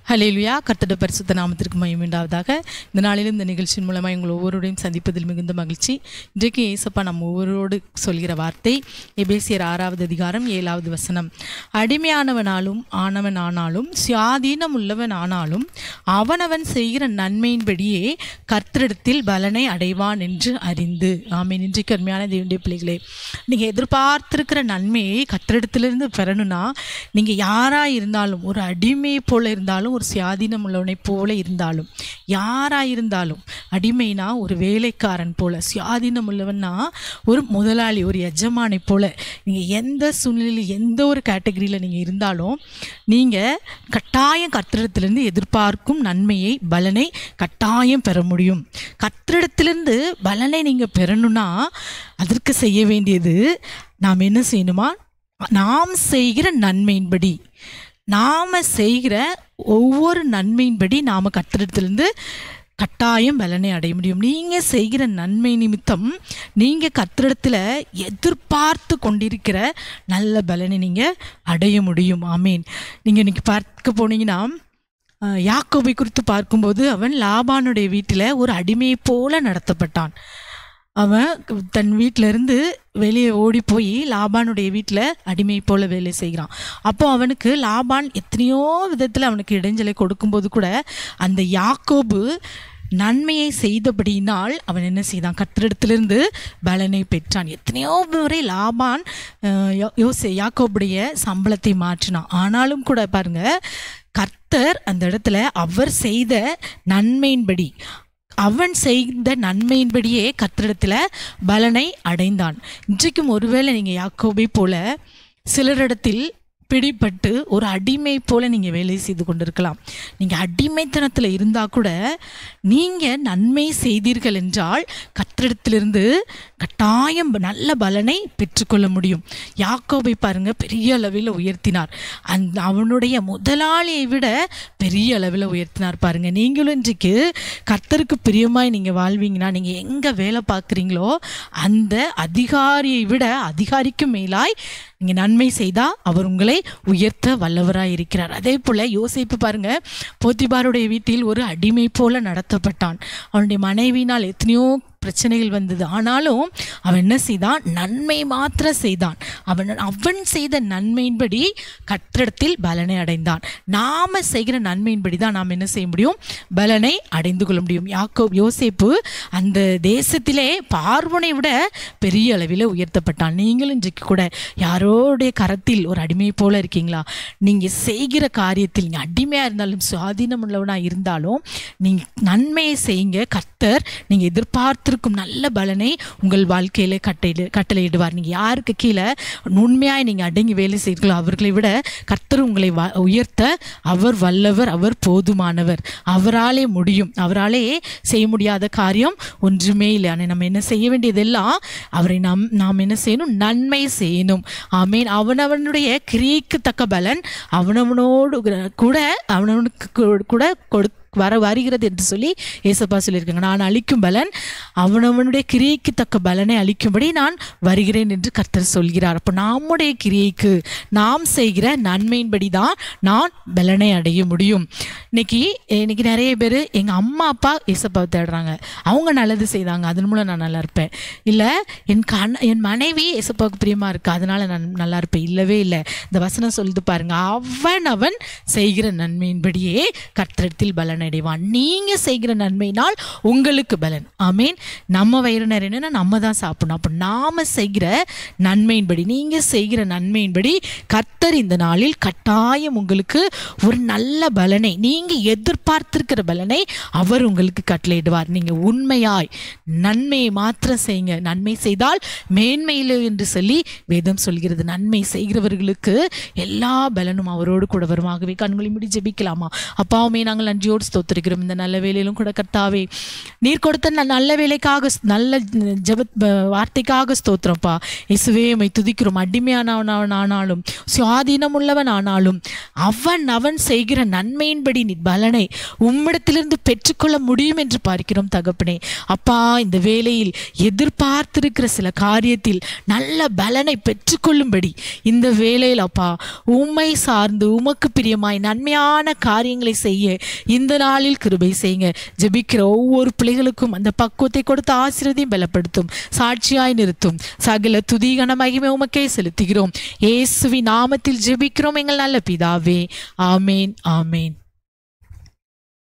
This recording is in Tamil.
ஹல்லேலூயா. கர்த்தருடைய பரிசுத்த நாமத்திற்கு மகிமை உண்டாவதாக. இந்த நாளிலும் இந்த நிகழ்ச்சியின் மூலமாக எங்கள் ஒவ்வொருவரையும் சந்திப்பதில் மிகுந்த மகிழ்ச்சி. இன்றைக்கு ஏசப்பா நம்ம ஒவ்வொருவரோடு சொல்கிற வார்த்தை எபேசியர் 6வது அதிகாரம் 7வது வசனம். அடிமையானவனாலும் ஆனவன் ஆனாலும் சுயாதீனம் உள்ளவன் ஆனாலும் அவனவன் செய்கிற நன்மையின்படியே கர்த்தரிடத்தில் பலனை அடைவான் என்று அறிந்து. ஆமென். இன்றைக்கு அருமையான தேவனுடைய பிள்ளைகளே, நீங்கள் எதிர்பார்த்திருக்கிற நன்மையை கர்த்தரிடத்திலிருந்து பெறணும்னா நீங்கள் யாராக இருந்தாலும், ஒரு அடிமையை போல இருந்தாலும், ஒரு சுயாதீனம் உள்ளவனை போல இருந்தாலும், யாராக இருந்தாலும், அடிமைனா ஒரு வேலைக்காரன் போல, சுயாதீனம் உள்ளவன்னா ஒரு முதலாளி, ஒரு எஜமானை போல, நீங்கள் எந்த சூழ்நிலையில் எந்த ஒரு கேட்டகரியில் நீங்கள் இருந்தாலும் நீங்கள் கட்டாயம் கர்த்தரிடத்திலிருந்து எதிர்பார்க்கும் நன்மையை, பலனை கட்டாயம் பெற முடியும். கர்த்தரிடத்திலிருந்து பலனை நீங்கள் பெறணும்னா அதற்கு செய்ய வேண்டியது நாம் என்ன செய்யணுமா? நாம் செய்கிற நன்மையின்படி, நாம் செய்கிற ஒவ்வொரு நன்மையின்படி நாம் கர்த்தரிடத்திலிருந்து கட்டாயம் பலனை அடைய முடியும். நீங்கள் செய்கிற நன்மை நிமித்தம் நீங்கள் கர்த்தரிடத்தில் எதிர்பார்த்து கொண்டிருக்கிற நல்ல பலனை நீங்கள் அடைய முடியும். ஆமீன். நீங்கள் இன்றைக்கி பார்க்க போனீங்கன்னா, யாக்கோபை குறித்து பார்க்கும்போது அவன் லாபானுடைய வீட்டில் ஒரு அடிமையை போல நடத்தப்பட்டான். அவன் தன் வீட்டிலேருந்து வெளியே ஓடி போய் லாபானுடைய வீட்டில் அடிமை போல் வேலை செய்கிறான். அப்போ அவனுக்கு லாபான் எத்தனையோ விதத்தில் அவனுக்கு இடைஞ்சலை கொடுக்கும்போது கூட அந்த யாக்கோபு நன்மையை செய்தபடியினால் அவன் என்ன செய்தான்? கர்த்தரிடத்திலிருந்து பலனை பெற்றான். எத்தனையோ முறை லாபான் யாக்கோபுடைய சம்பளத்தை மாற்றினான். ஆனாலும் கூட பாருங்க, கர்த்தர் அந்த இடத்துல அவர் செய்த நன்மையின்படி, அவன் செய்த நன்மையின்படியே கர்த்தரிடத்தில் பலனை அடைந்தான். இன்றைக்கும் ஒருவேளை நீங்கள் யாக்கோபை போல சிலரிடத்தில் பிடிப்பட்டு ஒரு அடிமை போல் நீங்கள் வேலை செய்து கொண்டிருக்கலாம். நீங்கள் அடிமைத்தனத்தில் இருந்தால் கூட நீங்கள் நன்மை செய்தீர்கள் என்றால் கர்த்தரிடத்திலிருந்து கட்டாயம் நல்ல பலனை பெற்றுக்கொள்ள முடியும். யாக்கோபை பாருங்கள், பெரிய அளவில் உயர்த்தினார். அவனுடைய முதலாளியை விட பெரிய அளவில் உயர்த்தினார். பாருங்கள், நீங்களும் இன்றைக்கு கர்த்தருக்கு பிரியமாய் நீங்கள் வாழ்வீங்கன்னா, நீங்கள் எங்கே வேலை பார்க்குறீங்களோ அந்த அதிகாரியை விட அதிகாரிக்கும் மேலாய் நீங்கள் நன்மை செய்தால் அவர் உங்களை உயர்த்த வல்லவராக இருக்கிறார். அதே போல் யோசேப்பு பாருங்க, போத்திபாருடைய வீட்டில் ஒரு அடிமை போல நடத்தப்பட்டான். அவனுடைய மனைவினால் எத்தனையோ பிரச்சனைகள் வந்தது. ஆனாலும் அவன் என்ன செய்தான்? நன்மை மாத்திரம் செய்தான். அவன் செய்த நன்மையின்படி கர்த்தரிடத்தில் பலனை அடைந்தான். நாம செய்கிற நன்மையின்படி தான் நாம் என்ன செய்ய முடியும்? பலனை அடைந்து கொள்ள முடியும். யோசேப்பு அந்த தேசத்திலே பார்வோனை விட பெரிய அளவில் உயர்த்தப்பட்டான். நீங்களும் இன்றைக்கு கூட யாரோடைய கரத்தில் ஒரு அடிமை போல இருக்கீங்களா? நீங்கள் செய்கிற காரியத்தில் நீங்கள் அடிமையாக இருந்தாலும் சுவாதீனம் உள்ளவனாக இருந்தாலும் நீங்கள் நன்மையை செய்யுங்க. கர்த்தர் நீங்கள் எதிர்பார்த்து நல்ல பலனை உங்கள் வாழ்க்கையில கட்டளையிடுவார். நீங்க யாருக்கு கீழே உண்மையாய் நீங்க அடங்கி வேலை செய்கிறீர்களோ அவர்களை விட கர்த்தர் உங்களை உயர்த்த அவர் வல்லவர், அவர் போதுமானவர். அவராலே முடியும். அவராலே செய்ய முடியாத காரியம் ஒன்றுமே இல்லை. ஆனால் நம்ம என்ன செய்ய வேண்டியதெல்லாம் அவரை நாம் என்ன செய்யணும்? நன்மை செய்யணும். ஆமீன். அவனவனுடைய கிரியைக்கு தக்க பலன் அவனவனுக்கு கூட வருகிறது என்று சொல்லி ஏசப்பா சொல்லியிருக்காங்க. நான் அளிக்கும் பலன் அவனவனுடைய கிரியைக்கு தக்க பலனை அளிக்கும்படி நான் வருகிறேன் என்று கர்த்தர் சொல்கிறார். அப்போ நம்முடைய கிரியைக்கு நாம் செய்கிற நன்மையின்படி தான் நான் பலனை அடைய முடியும். இன்னைக்கு நிறைய பேர் எங்கள் அம்மா அப்பா ஏசப்பாவை தேடுறாங்க, அவங்க நல்லது செய்தாங்க, அதன் மூலம் நான் நல்லா இருப்பேன். இல்லை என் மனைவி ஏசப்பாவுக்கு பிரியமாக இருக்கு, அதனால நான் நல்லா இருப்பேன். இல்லவே இல்லை. இந்த வசனம் சொல்லிட்டு பாருங்க, அவன் செய்கிற நன்மையின்படியே கர்த்தரிடத்தில் பலன் அடைவான். நீங்க செய்கிற நன்மையினால் உங்களுக்கு பலன். ஆமீன். நம்ம வயிறு நிறையணும்னா நம்ம தான் சாப்பிடணும். அப்போ நாம செய்கிற நன்மையின்படி, நீங்க செய்கிற நன்மையின்படி கர்த்தர் இந்த நாளில் கட்டாயம் உங்களுக்கு ஒரு நல்ல பலனை, நீங்க எதிர்பார்த்திருக்கிற பலனை அவர் உங்களுக்கு கட்டளையிடுவார். நீங்க உண்மையாய் நன்மையை மாத்திரம் செய்யுங்க. நன்மை செய்தால் மேன்மையிலே என்று சொல்லி வேதம் சொல்கிறது. நன்மை செய்கிறவர்களுக்கு எல்லா பலனும் அவரோடு கூட வருமாகவே. கண்களை மூடி ஜெபிக்கலாமா? அப்பாவுமே நாங்கள் நன்றியோடு ஸ்தோத்திரிக்கிறோம். இந்த நல்ல வேலையிலும் கூட கர்த்தாவே நீர் கொடுத்த நல்ல வேலைக்காக, நல்ல வார்த்தைக்காக ஸ்தோத்திரப்பா. இயேசுவே உம்மை துதிக்கிறோம். அடிமையானவன் ஆனாலும் சுயாதீனம் உள்ளவன் ஆனாலும் அவன் செய்கிற நன்மையின்படி நீ பலனை உம்மிடத்திலிருந்து பெற்றுக்கொள்ள முடியும் என்று பார்க்கிறோம் தகப்பனே. அப்பா, இந்த வேளையில் எதிர்பார்த்திருக்கிற சில காரியத்தில் நல்ல பலனை பெற்றுக்கொள்ளும்படி இந்த வேளையில் அப்பா உம்மை சார்ந்து உமக்கு பிரியமாய் நன்மையான காரியங்களை செய்ய இந்த நாளில் கிருபை செய்யுங்க. ஜெபிக்கிற ஒவ்வொரு பிள்ளைகளுக்கும் அந்த பக்குவத்தை கொடுத்து ஆசீர்வதியும் பலப்படுத்தும், சாட்சியாய் நிறுத்தும். சகல துதி கன மகிமை உமக்கே செலுத்துகிறோம். இயேசுவின் நாமத்தில் ஜெபிக்கிறோம் எங்கள் நல்ல பிதாவே. ஆமேன், ஆமேன்.